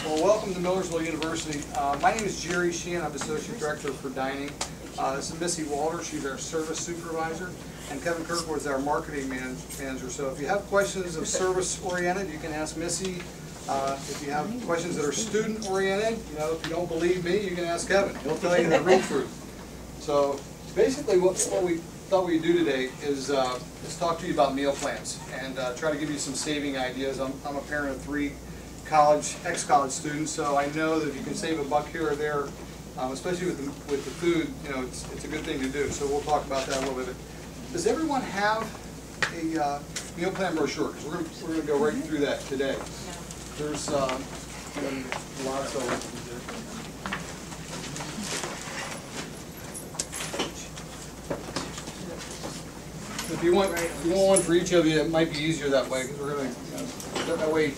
Well, welcome to Millersville University. My name is Jerry Sheehan. I'm Associate Director for Dining. This is Missy Walter. She's our Service Supervisor. And Kevin Kirkwood is our Marketing Manager. So if you have questions of service-oriented, you can ask Missy. If you have questions that are student-oriented, if you don't believe me, you can ask Kevin. He'll tell you the real truth. So basically what we thought we'd do today is talk to you about meal plans and try to give you some saving ideas. I'm a parent of 3 ex-college students, so I know that if you can save a buck here or there, especially with the food, it's a good thing to do. So we'll talk about that a little bit. Does everyone have a meal plan brochure? Because we're going to go right through that today. There's lots of them. If you want one for each of you, it might be easier that way, because we're going to, that way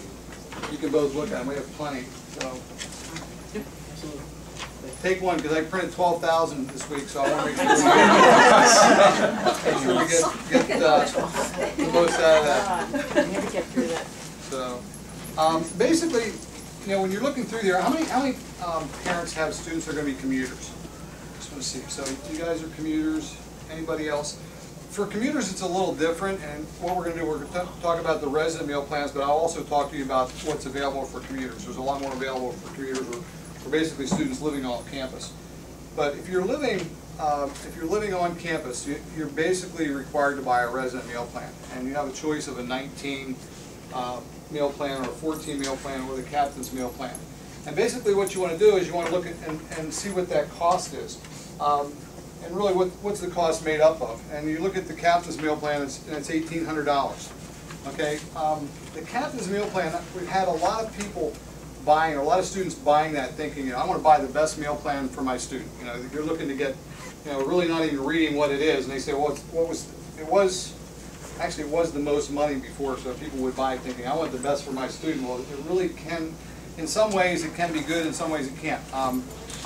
you can both look at them. We have plenty. So take one, because I printed 12,000 this week, so I want to make sure we get the most out of that. We have to get through that. So basically, when you're looking through there, how many parents have students that are going to be commuters? Just want to see. So you guys are commuters. Anybody else? For commuters, it's a little different, and what we're going to do, we're going to talk about the resident meal plans, but I'll also talk to you about what's available for commuters. There's a lot more available for commuters, or for basically students living off campus. But if you're living on campus, you're basically required to buy a resident meal plan, and you have a choice of a 19 meal plan or a 14 meal plan or the captain's meal plan. And basically, what you want to do is you want to look at and see what that cost is. And really, what's the cost made up of? And you look at the captain's meal plan, and it's $1,800. Okay, the captain's meal plan, we've had a lot of people buying, or a lot of students buying that, thinking, I want to buy the best meal plan for my student. You're looking to get, really not even reading what it is, and they say, well, it was the most money before, so people would buy it thinking, I want the best for my student. Well, it really can. In some ways, it can be good. In some ways, it can't.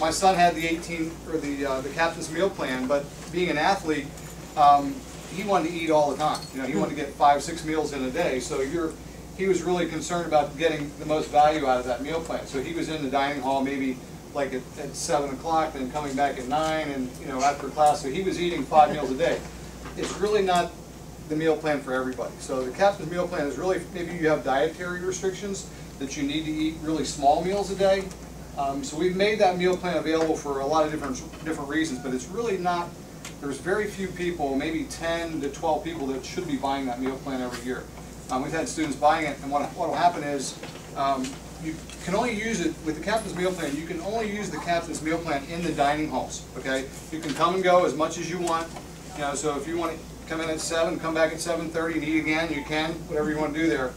My son had the the captain's meal plan, but being an athlete, he wanted to eat all the time. He wanted to get 5-6 meals in a day. So he was really concerned about getting the most value out of that meal plan. So he was in the dining hall maybe like at 7 o'clock, then coming back at 9, and after class. So he was eating 5 meals a day. It's really not the meal plan for everybody. So the captain's meal plan is really, maybe you have dietary restrictions that you need to eat really small meals a day. So we've made that meal plan available for a lot of different reasons, but it's really not, there's very few people, maybe 10 to 12 people that should be buying that meal plan every year. We've had students buying it, and what will happen is you can only use it, with the captain's meal plan, you can only use the captain's meal plan in the dining halls, okay? You can come and go as much as you want, so if you want to come in at 7, come back at 7:30 and eat again, you can, whatever you want to do there.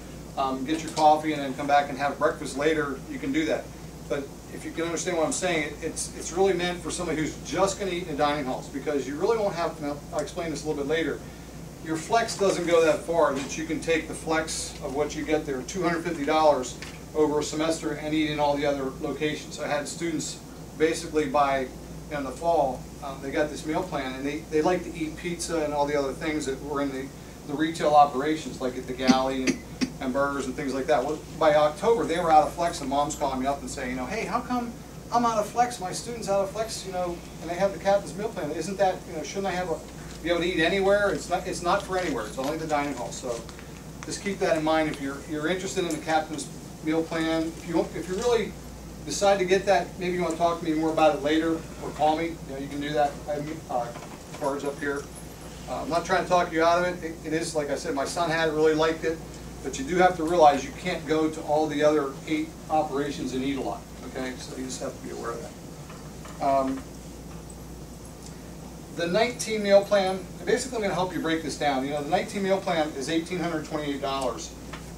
Get your coffee and then come back and have breakfast later, you can do that. But if you can understand what I'm saying, it's really meant for somebody who's just going to eat in the dining halls, because you really won't have, and I'll explain this a little bit later, your flex doesn't go that far that you can take the flex of what you get there, $250 over a semester, and eat in all the other locations. I had students basically buy, in the fall, they got this meal plan, and they like to eat pizza and all the other things that were in the retail operations, like at the galley and burgers and things like that. Well, by October, they were out of flex, and mom's calling me up and saying, hey, how come I'm out of flex? My student's out of flex, and they have the captain's meal plan. Isn't that, shouldn't I be able to eat anywhere? It's not for anywhere. It's only the dining hall. So just keep that in mind if you're interested in the captain's meal plan. If you really decide to get that, maybe you want to talk to me more about it later, or call me. You can do that. I have cards up here. I'm not trying to talk you out of it. It is, like I said, my son had it, really liked it. But you do have to realize you can't go to all the other 8 operations and eat a lot. Okay, so you just have to be aware of that. The 19 meal plan, basically I'm going to help you break this down. The 19 meal plan is $1,828.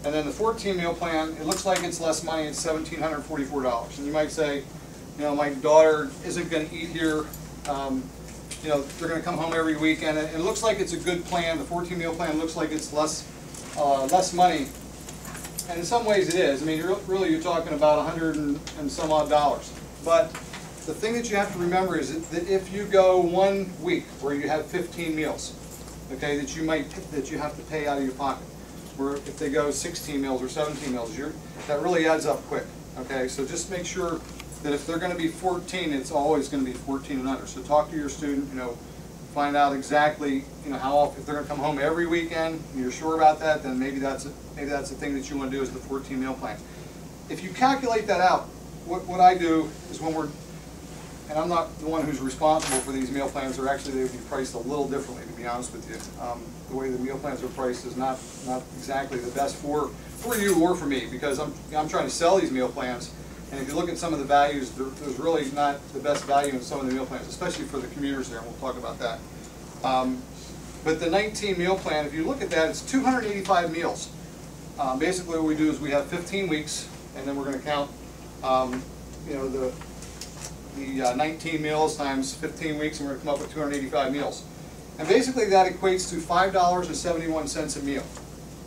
And then the 14 meal plan, it looks like it's less money, it's $1,744. And you might say, my daughter isn't going to eat here. They're going to come home every weekend. And it looks like it's a good plan. The 14 meal plan looks like it's less money, and in some ways it is. I mean, you're talking about $100 and some odd dollars. But the thing that you have to remember is that if you go 1 week where you have 15 meals, okay, that you have to pay out of your pocket, where if they go 16 meals or 17 meals, that really adds up quick. Okay, so just make sure that if they're going to be 14, it's always going to be 14 and under. So talk to your student, find out exactly, how often, if they're going to come home every weekend, and you're sure about that, then maybe that's the thing that you want to do is the 14 meal plan. If you calculate that out, what I do is and I'm not the one who's responsible for these meal plans, or actually they would be priced a little differently, to be honest with you. The way the meal plans are priced is not exactly the best for you or for me, because I'm trying to sell these meal plans, and if you look at some of the values, there's really not the best value in some of the meal plans, especially for the commuters there, and we'll talk about that. But the 19 meal plan, if you look at that, it's 285 meals. Basically what we do is we have 15 weeks, and then we're going to count the 19 meals times 15 weeks, and we're going to come up with 285 meals. And basically that equates to $5.71 a meal,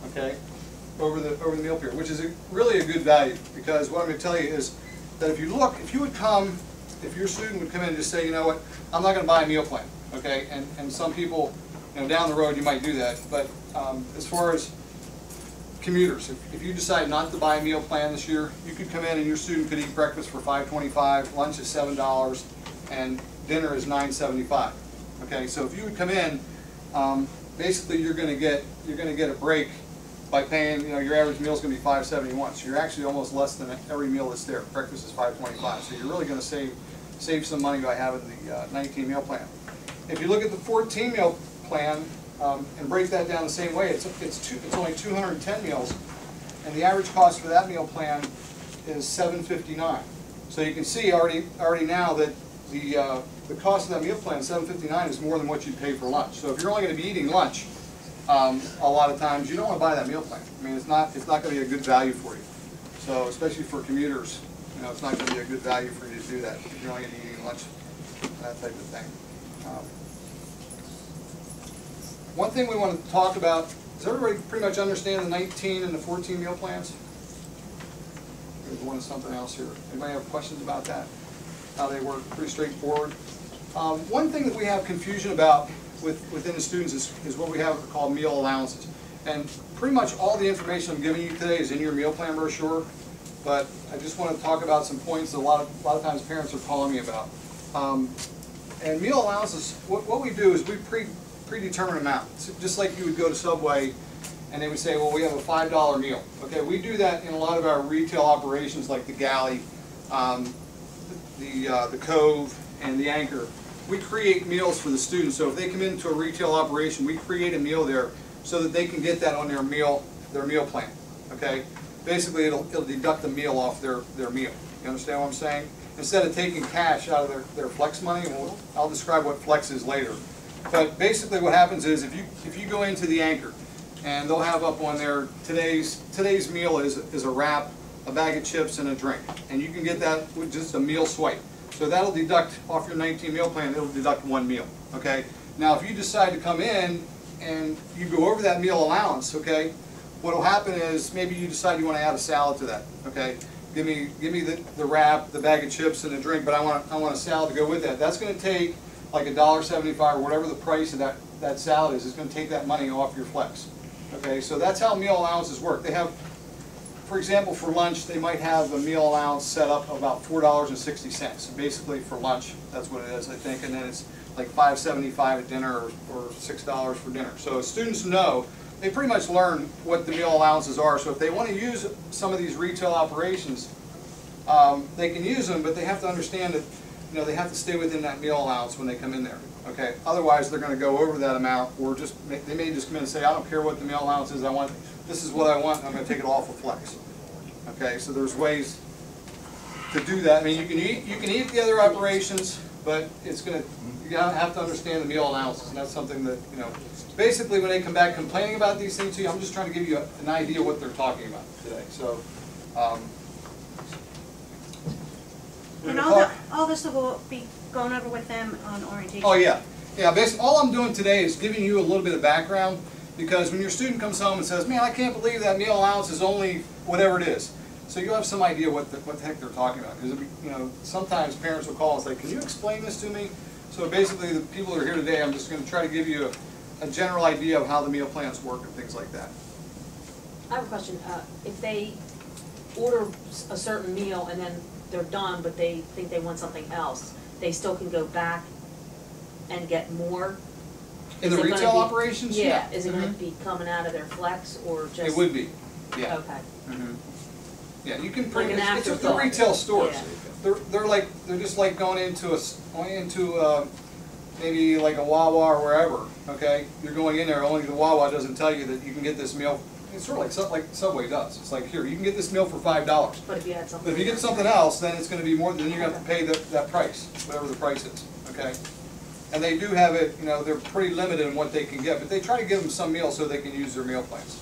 okay, over the meal period, which is really a good value, because what I'm going to tell you is that if your student would come in and just say, you know what, I'm not going to buy a meal plan, okay, and some people, down the road you might do that, but as far as commuters, if you decide not to buy a meal plan this year, you could come in and your student could eat breakfast for $5.25, lunch is $7, and dinner is $9.75. Okay, so if you would come in, basically you're going to get a break by paying. Your average meal is going to be $5.71. So you're actually almost less than every meal that's there. Breakfast is $5.25. So you're really going to save some money by having the 19 meal plan. If you look at the 14 meal plan, and break that down the same way, it's only 210 meals, and the average cost for that meal plan is $7.59. So you can see already now that the cost of that meal plan, $7.59, is more than what you'd pay for lunch. So if you're only going to be eating lunch, a lot of times you don't want to buy that meal plan. I mean, it's not going to be a good value for you. So especially for commuters, it's not going to be a good value for you to do that if you're only going to be eating lunch, that type of thing. One thing we want to talk about, does everybody pretty much understand the 19 and the 14 meal plans? There's one of something else here. Anybody have questions about that? How they work? Pretty straightforward. One thing that we have confusion about within the students is what we have called meal allowances. And pretty much all the information I'm giving you today is in your meal plan brochure, but I just want to talk about some points that a lot of times parents are calling me about. And meal allowances, what we do is we predetermined amount. So just like you would go to Subway and they would say, well, we have a $5 meal. Okay, we do that in a lot of our retail operations like the Galley, the Cove, and the Anchor. We create meals for the students. So if they come into a retail operation, we create a meal there so that they can get that on their meal plan. Okay, basically it'll deduct the meal off their meal. You understand what I'm saying? Instead of taking cash out of their flex money, and I'll describe what flex is later. But basically what happens is if you go into the Anchor, and they'll have up on there today's meal is a wrap, a bag of chips, and a drink. And you can get that with just a meal swipe. So that'll deduct off your 19 meal plan, it'll deduct one meal. Okay? Now if you decide to come in and you go over that meal allowance, okay, what'll happen is maybe you decide you want to add a salad to that. Okay? Give me the wrap, the bag of chips, and the drink, but I want a salad to go with that. That's going to take like $1.75 or whatever the price of that salad is. It's going to take that money off your flex. Okay, so that's how meal allowances work. They have, for example, for lunch, they might have a meal allowance set up about $4.60. So basically for lunch, that's what it is, I think, and then it's like $5.75 at dinner or $6 for dinner. So students know, they pretty much learn what the meal allowances are. So if they want to use some of these retail operations, they can use them, but they have to understand that they have to stay within that meal allowance when they come in there. Okay. Otherwise, they're going to go over that amount, or they may just come in and say, I don't care what the meal allowance is. This is what I want. And I'm going to take it off of flex. Okay. So there's ways to do that. I mean, you can eat the other operations, but you have to understand the meal allowances, and that's something that Basically, when they come back complaining about these things to you, I'm just trying to give you an idea of what they're talking about today. So. And all this will be going over with them on orientation. Oh yeah, basically all I'm doing today is giving you a little bit of background, because when your student comes home and says, "Man, I can't believe that meal allowance is only whatever it is," so you'll have some idea what the heck they're talking about. Because sometimes parents will call and say, "Can you explain this to me?" So basically, the people that are here today, I'm just going to try to give you a general idea of how the meal plans work and things like that. I have a question. If they order a certain meal and then they're done, but they think they want something else, they still can go back and get more? In the retail operations? Yeah. Is it going to be coming out of their flex or just? It would be, yeah. Okay. Yeah, you can Like an it's the afterthought. retail stores. Yeah. They're just like going into maybe like a Wawa or wherever, okay? You're going in there, only the Wawa doesn't tell you that you can get this meal. It's sort of like Subway does. It's like, here, you can get this meal for $5. But if you had something. But if you get something else, then it's gonna be more, then you're gonna have to pay that price, whatever the price is, okay? And they do have it, they're pretty limited in what they can get, but they try to give them some meals so they can use their meal plans.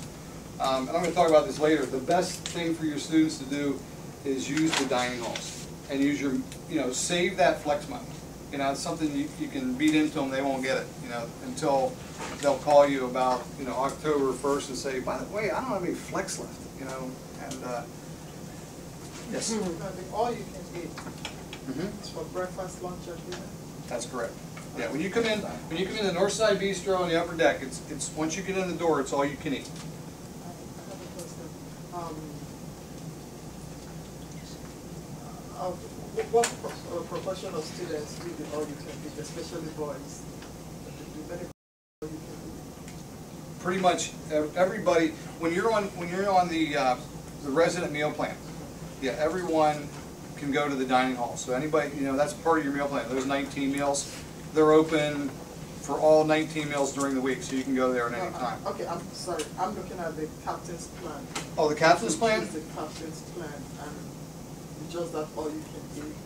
And I'm gonna talk about this later. The best thing for your students to do is use the dining halls and use your, save that flex money. It's something you can beat into them, they won't get it, until they'll call you about, October 1st and say, by the way, I don't have any flex left, and, yes. All you can eat. It's for breakfast, lunch, or dinner. That's correct. Yeah, when you come in the North Side Bistro on the upper deck, it's once you get in the door, it's all you can eat. I have a question. What proportion of students do the all you can eat, especially boys? Do many all you can eat? Pretty much everybody. When you're on the resident meal plan, yeah, everyone can go to the dining hall. So anybody, that's part of your meal plan. Those 19 meals, they're open for all 19 meals during the week, so you can go there at any time. Okay, I'm sorry. I'm looking at the captain's plan. Oh, the captain's plan? The captain's plan, and it's just that all you can eat.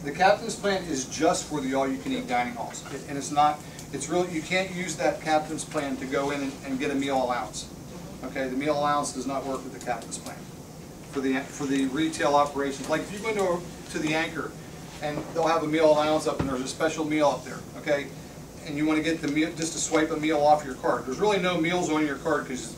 The captain's plan is just for the all-you-can-eat dining halls, and it's really, you can't use that captain's plan to go in and get a meal allowance. Okay, the meal allowance does not work with the captain's plan. For the retail operations, like if you go to the Anchor, and they'll have a meal allowance up, and there's a special meal up there, okay? And you want to get the meal, just to swipe a meal off your card. There's really no meals on your card because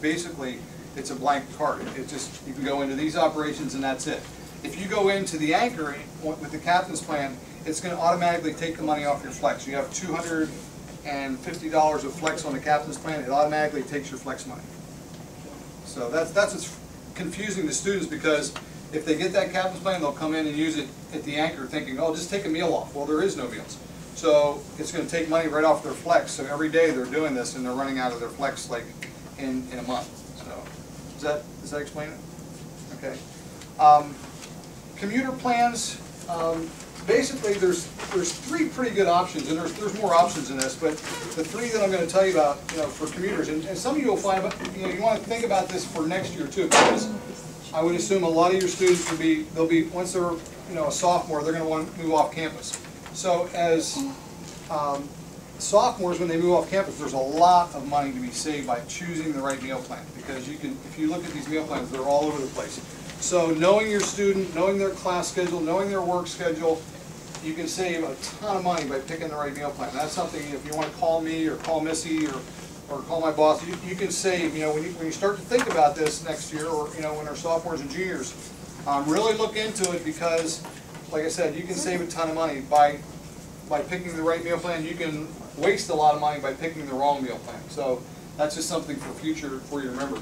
it's a blank card. It just, you can go into these operations and that's it. If you go into the Anchor with the captain's plan, it's going to automatically take the money off your flex. You have $250 of flex on the captain's plan, it automatically takes your flex money. So that's what's confusing the students, because if they get that captain's plan, they'll come in and use it at the Anchor thinking, oh, just take a meal off. Well, there is no meals. So it's going to take money right off their flex. So every day they're doing this and they're running out of their flex like in a month. So does that explain it? Okay. Commuter plans, basically there's three pretty good options, and there's more options in this, but the three that I'm going to tell you about, for commuters, and some of you will find, you want to think about this for next year too, because I would assume a lot of your students they'll be once they're a sophomore, they're going to want to move off campus. So as sophomores, when they move off campus, there's a lot of money to be saved by choosing the right meal plan, because if you look at these meal plans, they're all over the place. So knowing your student, knowing their class schedule, knowing their work schedule, you can save a ton of money by picking the right meal plan. That's something, if you want to call me or call Missy or call my boss, you can save, when you start to think about this next year, or when they're sophomores and juniors, really look into it, because like I said, you can save a ton of money by picking the right meal plan. You can waste a lot of money by picking the wrong meal plan. So that's just something for you to remember.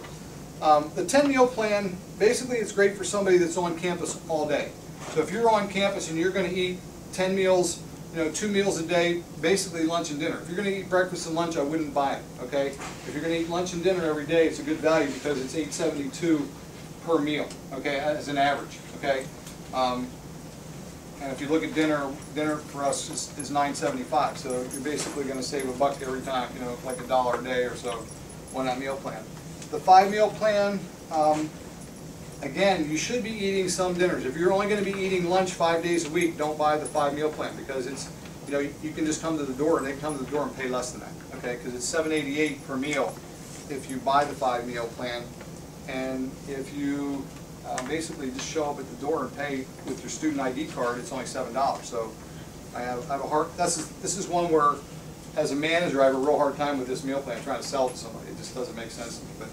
The 10 meal plan, basically it's great for somebody that's on campus all day. So if you're on campus and you're going to eat 10 meals, 2 meals a day, basically lunch and dinner. If you're going to eat breakfast and lunch, I wouldn't buy it, okay? If you're going to eat lunch and dinner every day, it's a good value because it's $8.72 per meal, okay, as an average, okay? And if you look at dinner for us is $9.75, so you're basically going to save a buck every time, like $1 a day or so on that meal plan. The 5-meal plan, again, you should be eating some dinners. If you're only going to be eating lunch 5 days a week, don't buy the 5-meal plan, because it's, you can just come to the door and they come to the door and pay less than that, okay? Because it's $7.88 per meal if you buy the 5-meal plan, and if you basically just show up at the door and pay with your student ID card, it's only $7. So I have a hard. This is one where, as a manager, I have a real hard time with this meal plan, trying to sell it to somebody. It just doesn't make sense to me. But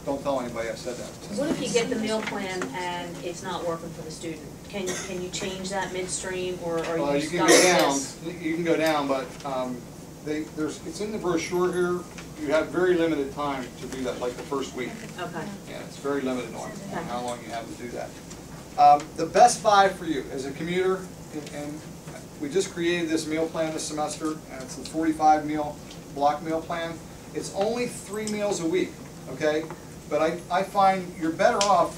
don't tell anybody I said that. What if you get the meal plan and it's not working for the student? Can you change that midstream, or are you can go down. You can go down, but it's in the brochure here. you have very limited time to do that, like the first week. Okay. Yeah, it's very limited on how long you have to do that. The best buy for you as a commuter, and we just created this meal plan this semester, and it's a 45 meal block meal plan. It's only 3 meals a week, okay? But I find you're better off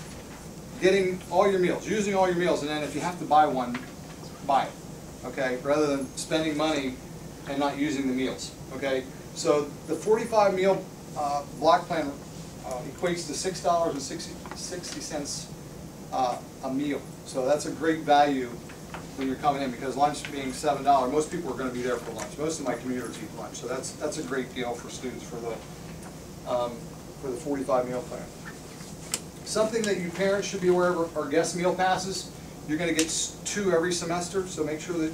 getting all your meals, using all your meals, and then if you have to buy one, buy it, okay? Rather than spending money and not using the meals, okay? So the 45 meal block plan equates to $6.60 a meal. So that's a great value when you're coming in, because lunch being $7, most people are going to be there for lunch. Most of my commuters eat lunch, so that's a great deal for students for the 45 meal plan. Something that you parents should be aware of are guest meal passes. You're going to get 2 every semester, so make sure that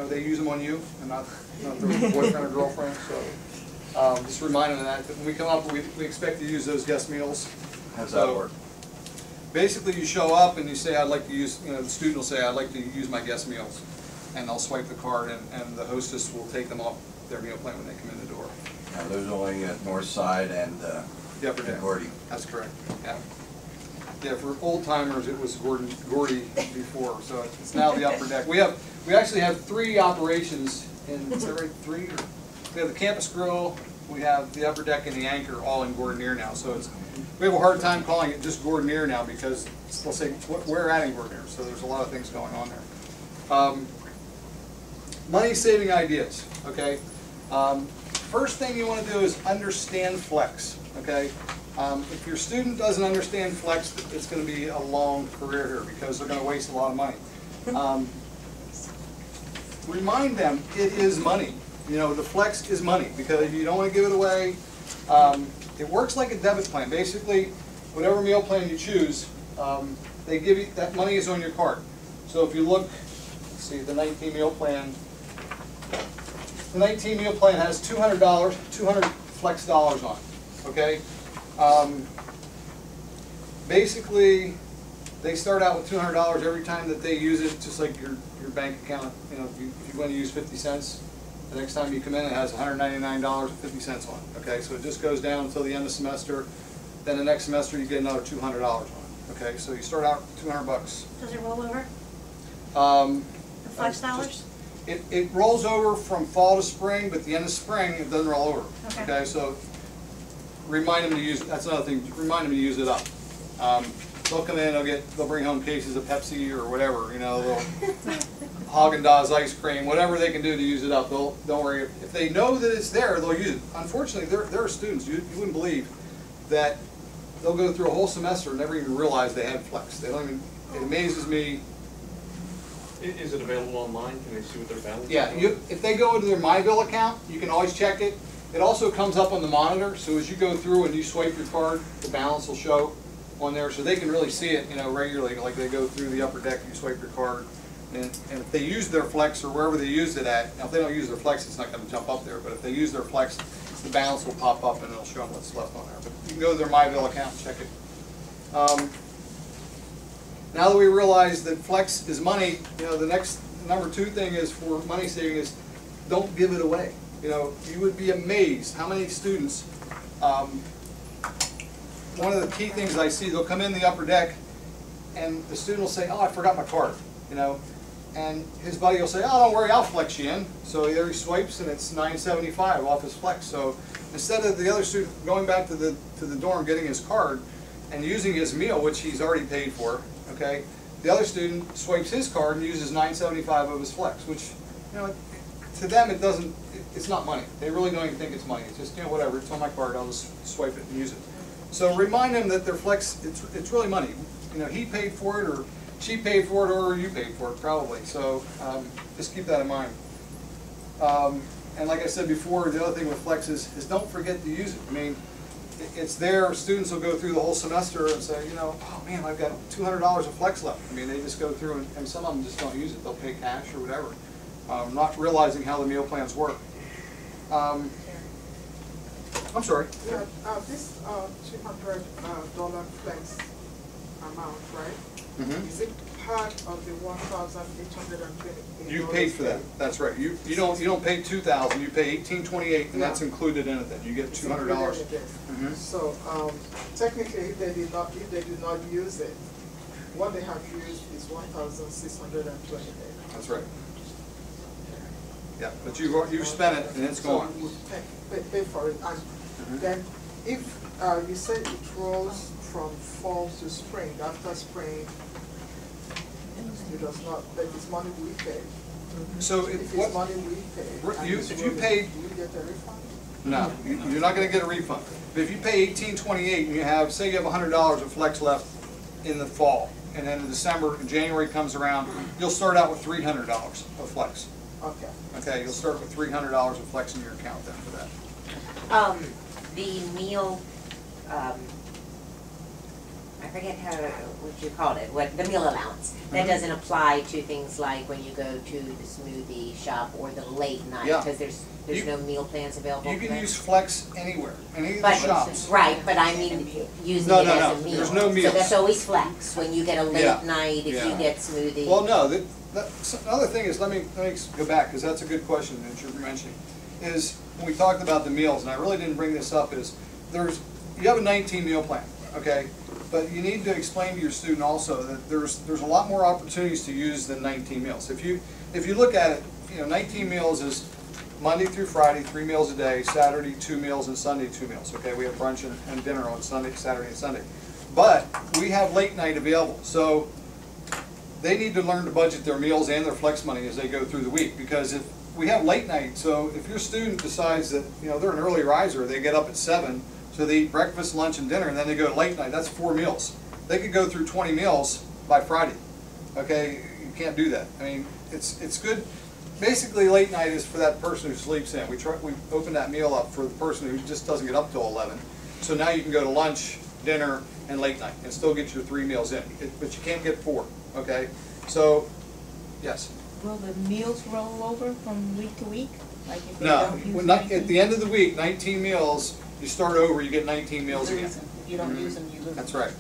they use them on you and not their boyfriend or girlfriend. So just remind them of that. When we come up, we expect to use those guest meals. How's that work? Basically, you show up and you say, I'd like to use, the student will say, I'd like to use my guest meals. And they'll swipe the card, and the hostess will take them off their meal plan when they come in the door. Now, those only at North Side and The upper deck. Gordy. That's correct, yeah. Yeah, for old timers, it was Gordy before, so it's now the upper deck. We actually have 3 operations in, is that right, 3? We have the campus grill, we have the upper deck, and the anchor all in Gordonier now. So we have a hard time calling it just Gordonier now, because they'll say, we're adding Gordonier, so there's a lot of things going on there. Money saving ideas, okay? First thing you want to do is understand flex, okay? If your student doesn't understand flex, it's going to be a long career here, because they're going to waste a lot of money. Remind them it is money. The flex is money, because you don't want to give it away. It works like a debit plan. Basically, whatever meal plan you choose, they give you, that money is on your card. So if you look, let's see, the 19 meal plan. The 19 meal plan has $200, 200 flex dollars on it, okay? Basically, they start out with $200 every time that they use it, just like your bank account. If you want to use 50 cents, the next time you come in, it has $199.50 on it, okay? So it just goes down until the end of the semester. Then the next semester, you get another $200 on it, okay? So you start out with $200. Does it roll over? The flex dollars? It rolls over from fall to spring, but at the end of spring, it doesn't roll over. Okay, so remind them to use, that's another thing, remind them to use it up. They'll come in, they'll bring home cases of Pepsi or whatever, they'll Haagen-Dazs ice cream, whatever they can do to use it up. Don't worry, if they know that it's there, they'll use it. Unfortunately, there are students, you wouldn't believe, that they'll go through a whole semester and never even realize they had flex. They don't even, it amazes me. Is it available online? Can they see what their balance is? Yeah, if they go into their MyBill account, you can always check it. It also comes up on the monitor, so as you go through and you swipe your card, the balance will show on there, so they can really see it, regularly. Like they go through the upper deck, you swipe your card, and if they use their flex or wherever they used it at, now if they don't use their flex, it's not going to jump up there, but if they use their flex, the balance will pop up and it'll show them what's left on there. But you can go to their MyBill account and check it. Now that we realize that flex is money, the next number 2 thing is for money saving is don't give it away. You would be amazed how many students, one of the key things I see, they'll come in the upper deck and the student will say, oh, I forgot my card, and his buddy will say, oh, don't worry, I'll flex you in. So there he swipes and it's $9.75 off his flex. So instead of the other student going back to the dorm getting his card and using his meal, which he's already paid for, okay, the other student swipes his card and uses $9.75 of his flex, which, to them it's not money. They really don't even think it's money. It's just, whatever, it's on my card, I'll just swipe it and use it. So remind them that their flex, it's really money. He paid for it, or she paid for it, or you paid for it, probably. So just keep that in mind. And like I said before, the other thing with flex is don't forget to use it. It's there. Students will go through the whole semester and say, oh man, I've got $200 of flex left. They just go through and some of them just don't use it. They'll pay cash or whatever, not realizing how the meal plans work. I'm sorry. Yeah, this $200 flex, amount, right? Mhm. Is it part of the 1,828? You paid for that, that's right. You don't pay 2,000, you pay 1828, and that's Yeah. included in it then. You get It's $200. included in Mhm. this. So, technically, if they did not use it, what they have used is 1,628. That's right. Yeah, but you've spent it and it's gone. So we pay for it, and then if, you said it rolls from fall to spring, after spring, it does not, but it's money we pay. So If what? it's money we pay. and You- it's if you rolling, paid- do we get a refund? No, you're not gonna get a refund. But if you pay 1828 and you have, say you have $100 of flex left in the fall, and then in December, January comes around, you'll start out with $300 of flex. Okay. Okay, you'll start with $300 of flex in your account then for that. The meal, I forget what you called it, the meal allowance. That Mhm. doesn't apply to things like when you go to the smoothie shop or the late night, Yeah. because there's You- no meal plans available You for can that? use flex anywhere, any of the But, shops. right, but I mean, using No, it no, as no, a meal. there's no So meals. that's always flex, when you get a Yeah, late night, if you yeah. get smoothie. Well, no, another thing is, let me go back, because that's a good question that you're mentioning, is when we talked about the meals, and I really didn't bring this up, is you have a 19 meal plan, okay? But you need to explain to your student also that there's a lot more opportunities to use than 19 meals. If you look at it, 19 meals is Monday through Friday, 3 meals a day, Saturday 2 meals, and Sunday 2 meals, okay? We have brunch and dinner on Sunday, Saturday, and Sunday. But we have late night available, so they need to learn to budget their meals and their flex money as they go through the week, because if we have late night, so if your student decides that, they're an early riser, they get up at 7, so they eat breakfast, lunch, and dinner, and then they go to late night, that's 4 meals. They could go through 20 meals by Friday, okay? You can't do that. I mean, it's good. Basically, late night is for that person who sleeps in. We open that meal up for the person who just doesn't get up till 11. So now you can go to lunch, dinner, and late night, and still get your 3 meals in, but you can't get 4, okay? So, yes? Will the meals roll over from week to week? Like if they No, don't use at the end of the week, 19 meals, you start over, you get 19 meals again. If you don't use them, you lose them. That's right.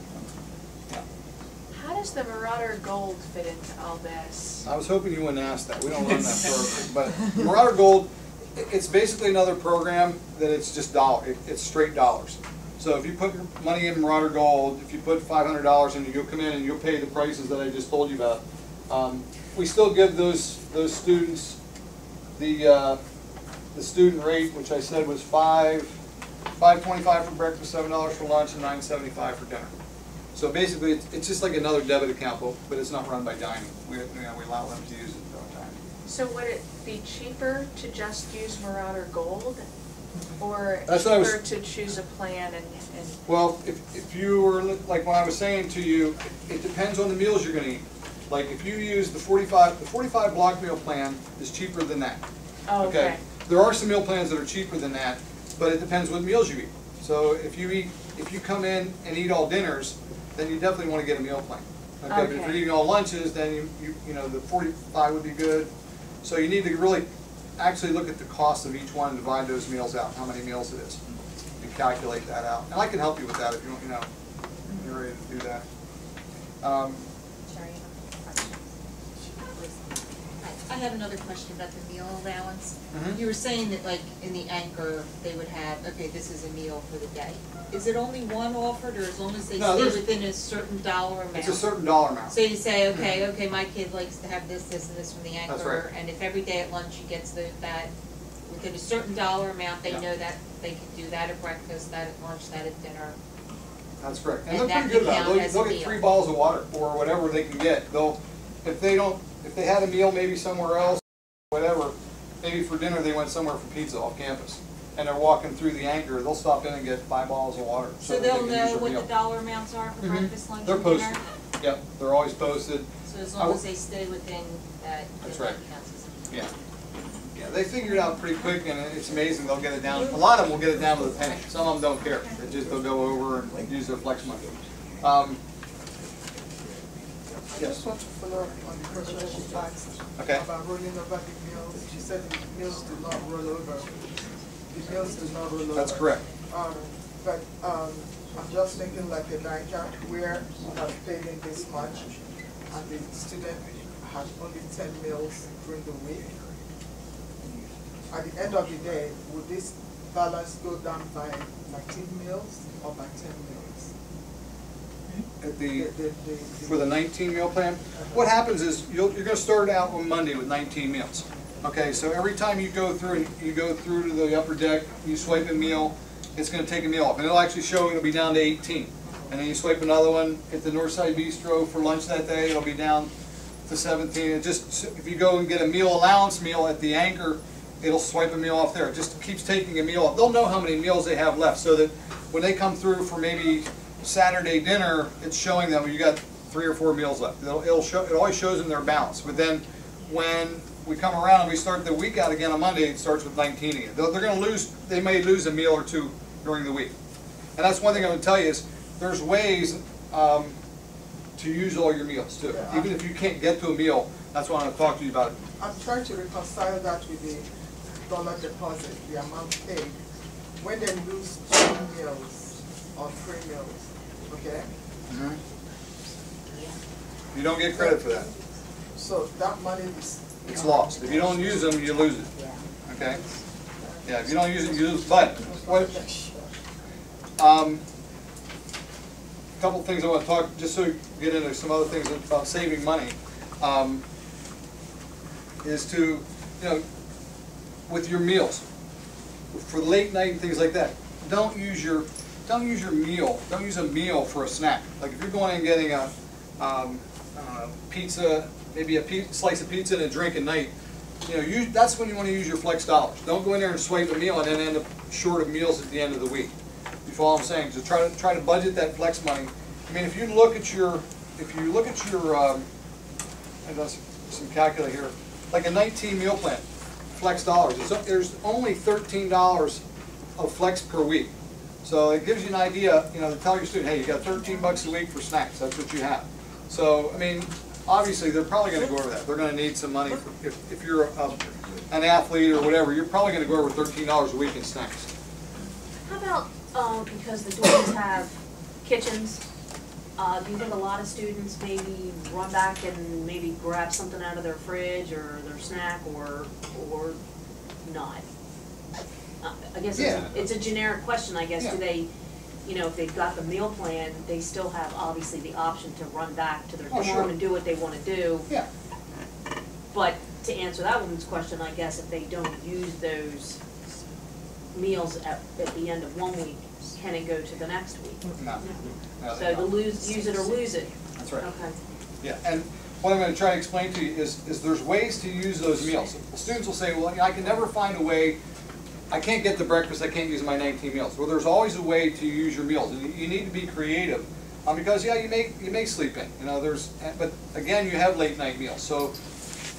How does the Marauder Gold fit into all this? I was hoping you wouldn't ask that. We don't run that program. But Marauder Gold, it's basically another program that it's just it's straight dollars. So if you put your money in Marauder Gold, if you put $500 in, you'll come in and you'll pay the prices that I just told you about. We still give those students the student rate, which I said was $5.25 for breakfast, $7 for lunch, and $9.75 for dinner. So basically, it's just like another debit account, but it's not run by dining. We allow them to use it their own time. So would it be cheaper to just use Marauder Gold? Or That's what I was- cheaper to choose a plan and Well, if you were, like when I was saying to you, it depends on the meals you're gonna eat. Like if you use the 45 block meal plan is cheaper than that. oh, okay. There are some meal plans that are cheaper than that, but it depends what meals you eat. So if you come in and eat all dinners, then you definitely want to get a meal plan. Okay, but if you're Okay. eating all lunches, then the 45 would be good. So you need to really actually look at the cost of each one and divide those meals out, how many meals it is, and calculate that out. And I can help you with that if you want, you're ready to do that. I have another question about the meal allowance. Mhm. You were saying that like in the anchor, they would have, okay, this is a meal for the day. Is it only one offered, or as long as they No, stay there's- within a certain dollar amount? It's a certain dollar amount. So you say, okay, my kid likes to have this, and this from the That's anchor, right. and if every day at lunch he gets that, within a certain dollar amount, they Yeah. know that they can do that at breakfast, that at lunch, that at dinner. That's correct. And And they're that pretty good can about count it. as They'll a get meal. 3 bottles of water or whatever they can get. If they had a meal maybe somewhere else, whatever, maybe for dinner they went somewhere for pizza off campus, and they're walking through the anchor, they'll stop in and get 5 bottles of water. So that they they'll can use know their what meal. the dollar amounts are for Mhm. breakfast, lunch, They're and dinner? posted. Yep, they're always posted. So as I long w- as they stay within that, That's that right. counts as a meal. Yeah. Yeah, they figure it out pretty quick, and it's amazing, they'll get it down, a lot of them will get it down to the penny. Some of them don't care, they'll go over and use their flex money. I Yes. just want to follow up on the question that she asked Okay. about rolling over the meals. She said the meals do not roll over. The meals do not roll over. That's correct. but, I'm just thinking like a NICA where you have paid in this much and the student has only 10 meals during the week. At the end of the day, would this balance go down by 19 meals or by 10 meals? At for the 19 meal plan, what happens is you're going to start out on Monday with 19 meals. Okay, so every time you go through to the upper deck, you swipe a meal, it's going to take a meal off, and it'll actually show it'll be down to 18. And then you swipe another one at the Northside Bistro for lunch that day, it'll be down to 17. And just if you go and get a meal allowance meal at the Anchor, it'll swipe a meal off there. It just keeps taking a meal off. They'll know how many meals they have left, so that when they come through for maybe Saturday dinner, it's showing them you got 3 or 4 meals left. It always shows them their balance. But then when we come around and we start the week out again on Monday, it starts with 19 again. They're going to lose. They may lose a meal or two during the week. And that's one thing I'm going to tell you is there's ways to use all your meals too. Yeah, even if you can't get to a meal, that's why I'm going to talk to you about it. I'm trying to reconcile that with the dollar deposit, the amount paid. When they lose 2 meals or 3 meals, okay? You don't get credit for that. So that money is... It's lost. If you don't use them, you lose it. Okay? Yeah, if you don't use it, you lose. But what? A couple things I want to talk, just so we get into some other things about saving money, is to, with your meals, for late night and things like that, don't use your meal. Don't use a meal for a snack. Like if you're going and getting a pizza, maybe a slice of pizza and a drink at night, that's when you want to use your flex dollars. Don't go in there and swipe a meal and then end up short of meals at the end of the week. You follow what I'm saying? So try to budget that flex money. I mean, if you look at your, I've done some calculator here, like a 19 meal plan, flex dollars. There's only $13 of flex per week. So it gives you an idea, to tell your student, hey, you got 13 bucks a week for snacks. That's what you have. So, I mean, obviously they're probably going to go over that. They're going to need some money. If you're an athlete or whatever, you're probably going to go over $13 a week in snacks. How about, because the dorms have kitchens, do you think a lot of students maybe run back and maybe grab something out of their fridge or their snack or not? I guess it's a generic question, I guess. Yeah. Do they, if they've got the meal plan, they still have obviously the option to run back to their dorm and do what they want to do. Yeah. But to answer that woman's question, I guess if they don't use those meals at the end of 1 week, can it go to the next week? No. So to use it or lose it. That's right. Okay. Yeah, and what I'm going to try to explain to you is there's ways to use those meals. Students will say, well, I can never find a way. I can't get to breakfast, I can't use my 19 meals. Well, there's always a way to use your meals, and you need to be creative. Because you may sleep in, but again, you have late night meals. So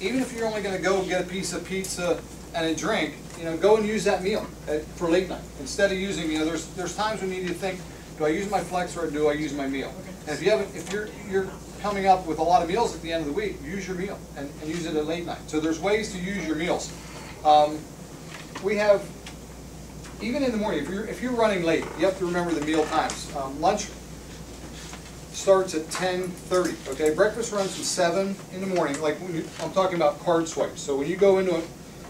even if you're only going to go get a piece of pizza and a drink, go and use that meal for late night instead of using. There's times when you need to think, do I use my flex or do I use my meal? And if you're coming up with a lot of meals at the end of the week, use your meal and use it at late night. So there's ways to use your meals. We have, even in the morning, if you're running late, you have to remember the meal times. Lunch starts at 10:30. Okay, breakfast runs from 7 in the morning. Like I'm talking about card swipes. So when you go into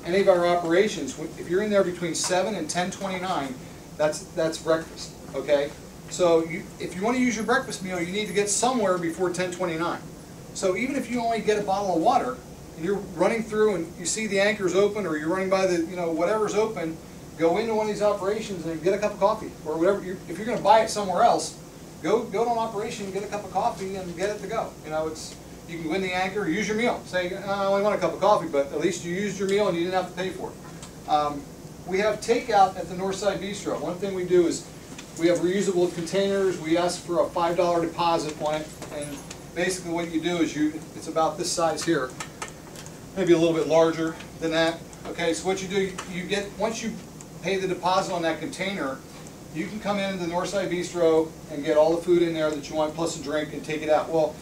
any of our operations, if you're in there between 7 and 10:29, that's breakfast. Okay, so if you want to use your breakfast meal, you need to get somewhere before 10:29. So even if you only get a bottle of water and you're running through and you see the Anchor's open or you're running by the whatever's open, go into one of these operations and get a cup of coffee or whatever. If you're going to buy it somewhere else, go to an operation, get a cup of coffee, and get it to go. You can go in the Anchor, use your meal. Say, I only want a cup of coffee, but at least you used your meal and you didn't have to pay for it. We have takeout at the Northside Bistro. One thing we do is we have reusable containers. We ask for a $5 deposit on it, and basically what you do is it's about this size here, maybe a little bit larger than that. Okay, so what you do, once you pay the deposit on that container, you can come into the Northside Bistro and get all the food in there that you want, plus a drink, and take it out. Well,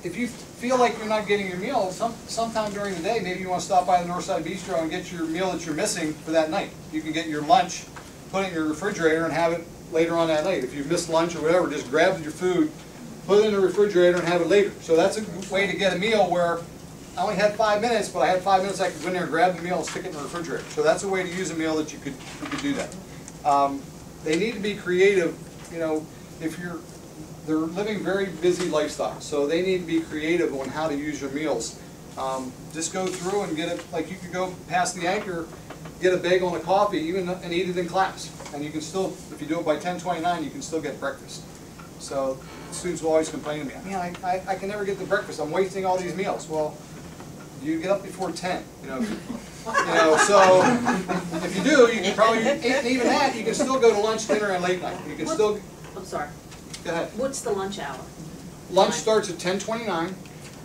if you feel like you're not getting your meal, sometime during the day, maybe you want to stop by the Northside Bistro and get your meal that you're missing for that night. You can get your lunch, put it in your refrigerator, and have it later on that night. If you missed lunch or whatever, just grab your food, put it in the refrigerator and have it later. So that's a way to get a meal where I only had 5 minutes, but I had 5 minutes I could go in there and grab the meal and stick it in the refrigerator. So that's a way to use a meal that you could do that. They need to be creative, you know, they're living very busy lifestyles, so they need to be creative on how to use your meals. Just go through and get it, like you could go past the Anchor, get a bagel and a coffee, and eat it in class. And you can still, if you do it by 10:29, you can still get breakfast. So students will always complain to me, man, I can never get the breakfast, I'm wasting all these meals. Well, you get up before 10, you know. So if you do, you can probably, and even that, you can still go to lunch, dinner, and late night. You can still, I'm sorry, go ahead. what's the lunch hour? Lunch starts at 10:29,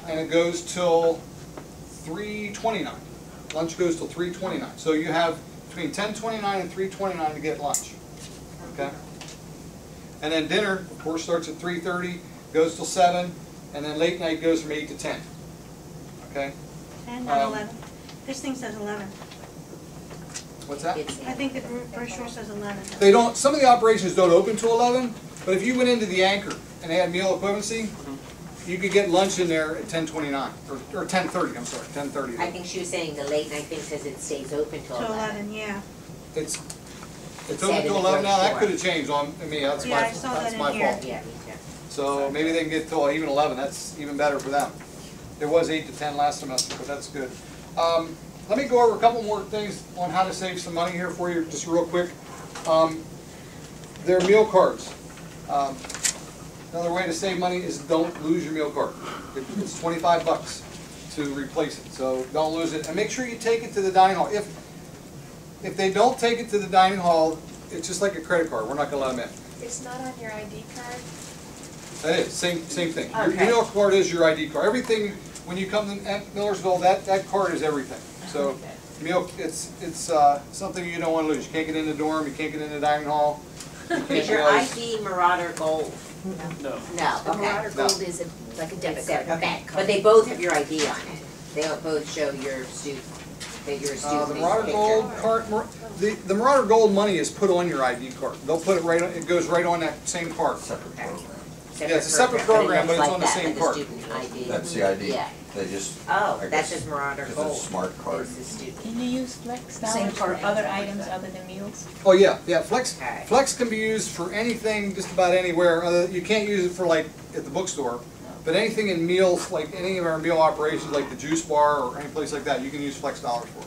and it goes till 3:29. Lunch goes till 3:29. So you have between 10:29 and 3:29 to get lunch. Okay? And then dinner, of course, starts at 3:30, goes till 7, and then late night goes from 8 to 10. Okay? 10, not 11. This thing says 11. What's that? I think the brochure says 11. They don't. Some of the operations don't open till 11, but if you went into the Anchor and they had meal equivalency, you could get lunch in there at 10:29 or 10:30. I'm sorry, 10:30. I think she was saying the late night thing says it stays open till So 11. 11, yeah. It's It open said till in the 11 now. That brochure. could have changed on me. That's Yeah, my I saw that's that my in here. fault. Yeah, me too. So maybe they can get till even 11. That's even better for them. It was 8 to 10 last semester, but that's good. Let me go over a couple more things on how to save some money here for you, just real quick. Their meal cards. Another way to save money is don't lose your meal card. It's $25 to replace it, so don't lose it. And make sure you take it to the dining hall. If they don't take it to the dining hall, it's just like a credit card. We're not going to let them in. It's not on your ID card? That is, same thing. Your Okay. meal card is your ID card. Everything, when you come to Millersville, that card is everything. So, meal, it's something you don't want to lose. You can't get in the dorm, you can't get in the dining hall. You can't Is your realize- ID Marauder Gold? No. No, The Marauder okay. Gold is like a debit card. Okay, but they both have your ID on it. They both show your student, that you're a student. The It's a Marauder picture. Gold card, the Marauder Gold money is put on your ID card. They'll put it right on, it goes right on that same card. Separate program. Yeah, it's a separate program, but it's on the looks same like card. that, but the student ID. That's the ID. Yeah. They just. Oh, I that's guess, just Marauder because Gold. it's a smart card. Is the student. Can you use Flex Same dollars for card. other items other than meals? Oh, yeah, Flex, Okay. Flex can be used for anything, just about anywhere. You can't use it for like at the bookstore, but anything in meals, like any of our meal operations, like the juice bar or any place like that, you can use Flex dollars for.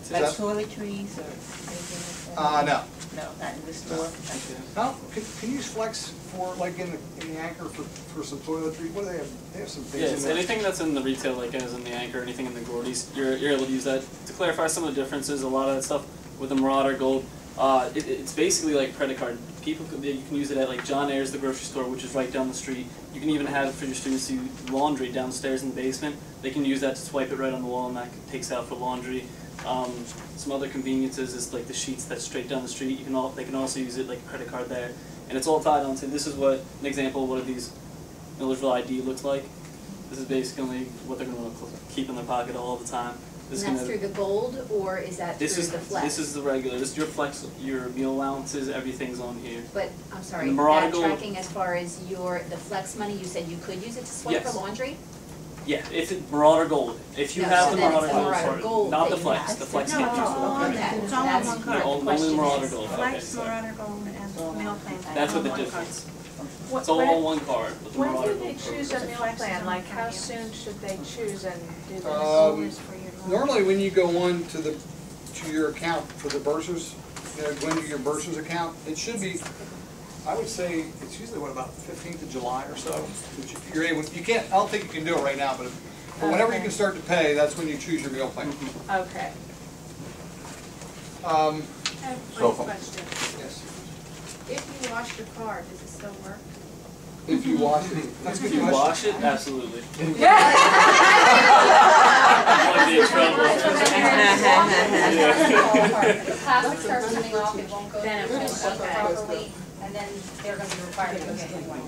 Is Like that- toiletries or anything like that? No. No, not in the store? No, can you use Flex for, like, in the Anchor for some toiletry? What do they have? They have some things Yeah, in it's there. anything that's in the retail, like as in the Anchor, anything in the Gordy's, you're able to use that. To clarify some of the differences, a lot of that stuff with the Marauder Gold, it's basically like a credit card. You can use it at like John Ayers, the grocery store, which is right down the street. You can even have it for your students to do laundry downstairs in the basement. They can use that to swipe it right on the wall, and that takes out for laundry. Some other conveniences is like the sheets that's straight down the street. They can also use it like a credit card there, and it's all tied onto. This is what an example of what these Millersville ID looks like. This is basically what they're going to keep in their pocket all the time. This And that's through the Gold, or is that through the Flex? This is the regular. This is your Flex, your meal allowances. Everything's on here. But, I'm sorry, The Marauder that Gold- tracking as far as the Flex money, you said you could use it to swipe Yes. for laundry? Yeah, if it Marauder Gold. If you No, have so the then Marauder it's the Gold, Marauder sorry, Gold not the that you Flex. have. The Flex No, can't it's use all on it. that. It's all on That's- one Yeah, card. only the Marauder Gold. Okay, Flex, sorry. Marauder Gold, and meal plan. That's all what the on one difference. What- It's all when- on one card with the When Marauder do they Gold. choose a meal Flex is plan? on Like, the how card, yeah. soon should they choose and do this? Always for your lunch. Normally, when you go on to your account for the bursars, go into your bursars account, it should be, I would say, it's usually what, about the 15th of July or so? That you're able, you can't, I don't think you can do it right now, but whenever you Okay. can start to pay, that's when you choose your meal plan. Okay. I have So one far. question. Yes. If you wash your car, does it still work? If you wash it, that's a good If you question. wash it, absolutely. Might be in trouble. The plastic starts coming off, it won't go Then it through won't, and okay. properly, and then they're gonna be required to go get new one.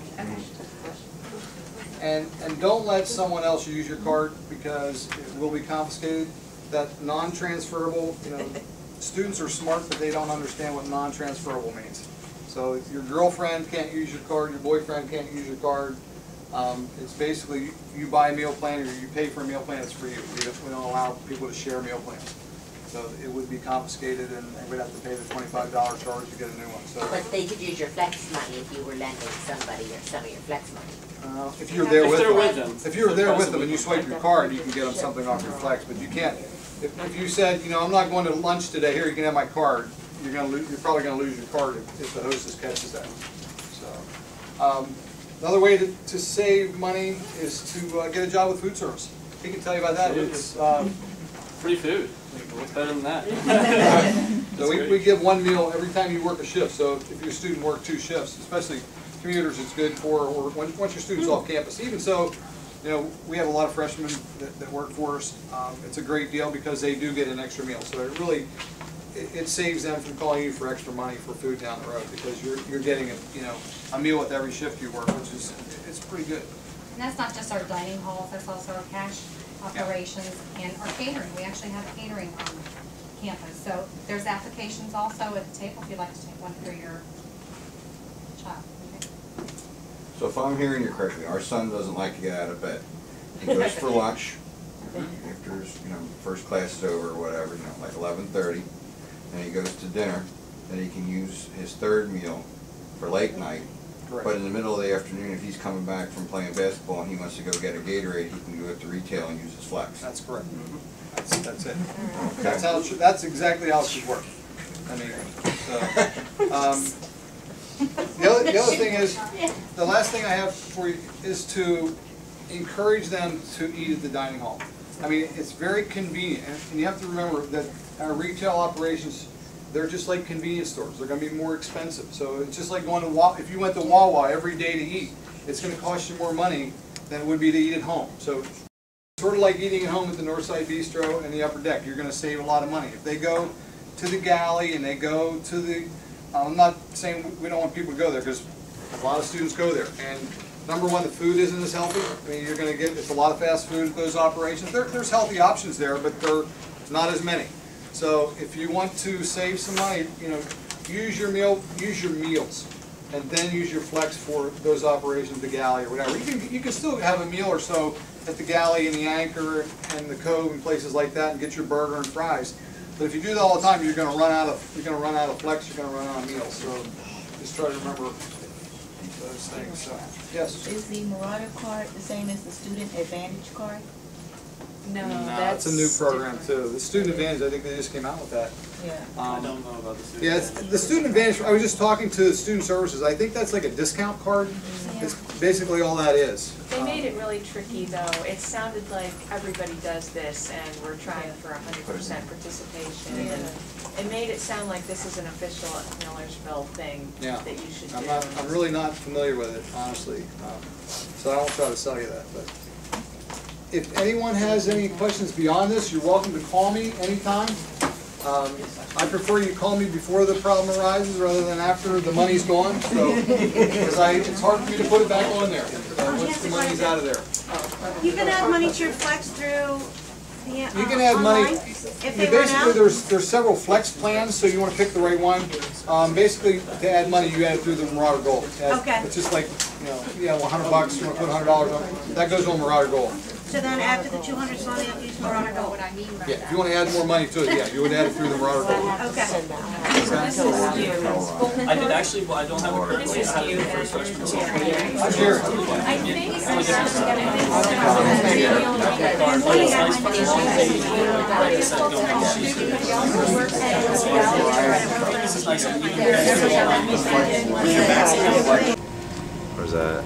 And don't let someone else use your card because it will be confiscated. That non-transferable, students are smart, but they don't understand what non-transferable means. So if your girlfriend can't use your card, your boyfriend can't use your card, it's basically you buy a meal plan or you pay for a meal plan, it's for you. We don't allow people to share meal plans. So it would be confiscated and we'd have to pay the $25 charge to get a new one. So But they could use your flex money if you were lending somebody or some of your flex money. if you're there with them. if you're there with them and you swipe your card, you can get them something off your flex, but you can't. If you said, you know, I'm not going to lunch today, here you can have my card, you're probably going to lose your card if the hostess catches that. So, another way to save money is to get a job with food service. He can tell you about that. It's free food. What's better than that? So we give one meal every time you work a shift. So if your student works 2 shifts, especially commuters, it's good for, or once your student's off campus. Even so, you know, we have a lot of freshmen that work for us. It's a great deal because they do get an extra meal. So it really, it saves them from calling you for extra money for food down the road because you're getting a meal with every shift you work, which is, it's pretty good. And that's not just our dining halls, that's also our cash operations and our catering. We actually have catering on campus. So there's applications also at the table if you'd like to take one for your child. Okay. So if I'm hearing you correctly, our son doesn't like to get out of bed. He goes for lunch after his, first class is over or whatever, like 11:30. Then he goes to dinner. Then he can use his third meal for late night. Correct. But in the middle of the afternoon, if he's coming back from playing basketball and he wants to go get a Gatorade, he can go at the retail and use his flex. That's correct. That's it. Okay. That's exactly how it should work. I mean, so, the other thing is, the last thing I have for you is to encourage them to eat at the dining hall. I mean, it's very convenient, and you have to remember that our retail operations, they're just like convenience stores. They're going to be more expensive. So it's just like going to if you went to Wawa every day to eat, it's going to cost you more money than it would be to eat at home. So it's sort of like eating at home at the Northside Bistro and the Upper Deck. You're going to save a lot of money. If they go to the galley and they go to the, I'm not saying we don't want people to go there because a lot of students go there. And number one, the food isn't as healthy. I mean, you're going to get, it's a lot of fast food at those operations. There's healthy options there, but they're not as many. So if you want to save some money, use your meals, and then use your flex for those operations, the galley or whatever. You can still have a meal or so at the galley and the Anchor and the Cove and places like that, and get your burger and fries. But if you do that all the time, you're going to run out of flex. You're going to run out of meals. So just try to remember those things. So yes. Is the Marauder card the same as the Student Advantage card? No, that's a new program too. The Student Advantage, I think they just came out with that. Yeah. I don't know about the Student Yeah, Advantage. the Student Advantage, I was just talking to Student Services. I think that's like a discount card. Yeah. It's basically all that is. They made it really tricky though. It sounded like everybody does this and we're trying for 100% participation. And it made it sound like this is an official Millersville thing Yeah. that you should I'm do. I'm really not familiar with it, honestly. So I won't try to sell you that. But if anyone has any questions beyond this, you're welcome to call me anytime. I prefer you call me before the problem arises rather than after the money's gone. So, because it's hard for me to put it back on there once the money's out of there. You can add money to your flex through the You can add money. online if they run Basically, out. there's several flex plans, so you want to pick the right one. Basically, to add money, you add it through the Marauder Gold. Okay. It's just like, $100, you want to put $100 on, that goes on Marauder Gold. So then after the 200 is on, they have to use Marauder Gold. What I mean by Yeah, if you want to add more money to it, yeah, you would add it through the Marauder Gold. Okay. I did actually, well, I don't have it currently. I have it for first freshman. I'm Jerry. I think Where's that?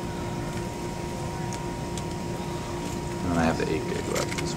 And then I have the 8 gig left.